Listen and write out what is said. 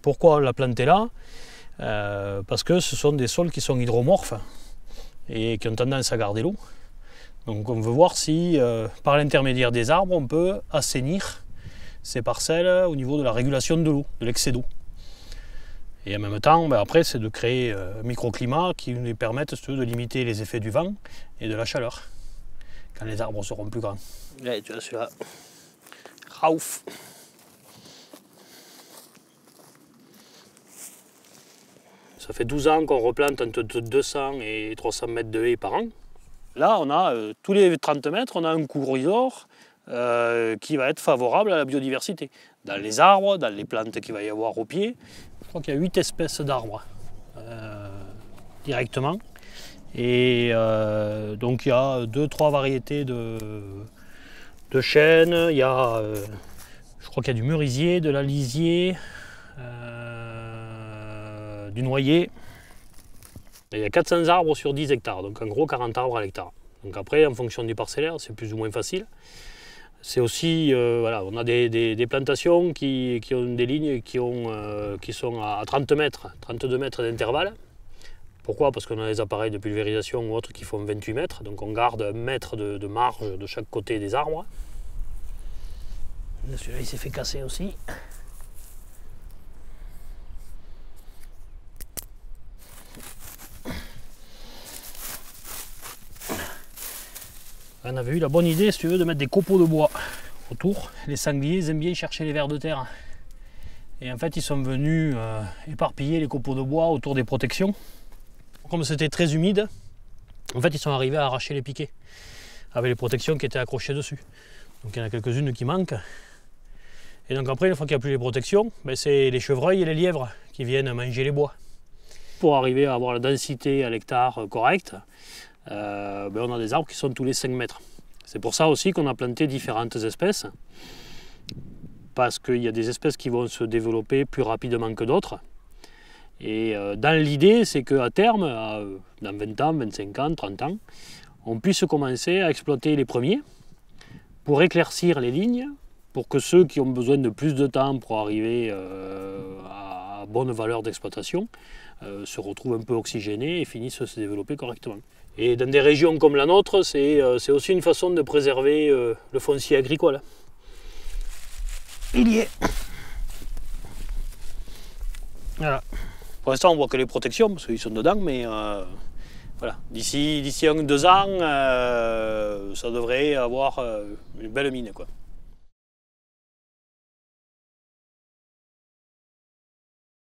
Pourquoi la planter là? Parce que ce sont des sols qui sont hydromorphes et qui ont tendance à garder l'eau. Donc on veut voir si, par l'intermédiaire des arbres, on peut assainir ces parcelles au niveau de la régulation de l'eau, de l'excès d'eau. Et en même temps, après, c'est de créer un microclimat qui nous permette de limiter les effets du vent et de la chaleur, quand les arbres seront plus grands. Allez, tu vois celui-là. Raouf. Ça fait 12 ans qu'on replante entre 200 et 300 mètres de haies par an. Là, on a, tous les 30 mètres, on a un corridor qui va être favorable à la biodiversité. Dans les arbres, dans les plantes qu'il va y avoir au pied, je crois qu'il y a 8 espèces d'arbres directement. Et donc il y a 2-3 variétés de chênes, il y a, je crois qu'il y a du merisier, de l'alisier, du noyer. Et il y a 400 arbres sur 10 hectares, donc en gros 40 arbres à l'hectare. Donc après, en fonction du parcellaire, c'est plus ou moins facile. C'est aussi, voilà, on a des plantations qui ont des lignes qui sont à 30 mètres, 32 mètres d'intervalle. Pourquoi? Parce qu'on a des appareils de pulvérisation ou autres qui font 28 mètres, donc on garde 1 mètre de marge de chaque côté des arbres. Celui-là, il s'est fait casser aussi. On avait eu la bonne idée, si tu veux, de mettre des copeaux de bois autour. Les sangliers ils aiment bien chercher les vers de terre. Et en fait, ils sont venus éparpiller les copeaux de bois autour des protections. Comme c'était très humide, en fait, ils sont arrivés à arracher les piquets avec les protections qui étaient accrochées dessus. Donc il y en a quelques-unes qui manquent. Et donc après, une fois qu'il n'y a plus les protections, c'est les chevreuils et les lièvres qui viennent manger les bois. Pour arriver à avoir la densité à l'hectare correcte, on a des arbres qui sont tous les 5 mètres. C'est pour ça aussi qu'on a planté différentes espèces, parce qu'il y a des espèces qui vont se développer plus rapidement que d'autres. Et dans l'idée, c'est qu'à terme, dans 20 ans, 25 ans, 30 ans, on puisse commencer à exploiter les premiers pour éclaircir les lignes, pour que ceux qui ont besoin de plus de temps pour arriver à bonne valeur d'exploitation se retrouvent un peu oxygénés et finissent de se développer correctement. Et dans des régions comme la nôtre, c'est aussi une façon de préserver le foncier agricole. Il y est. Voilà. Pour l'instant, on voit que les protections, parce qu'ils sont dedans, mais voilà. D'ici 1 ou 2 ans, ça devrait avoir une belle mine, quoi.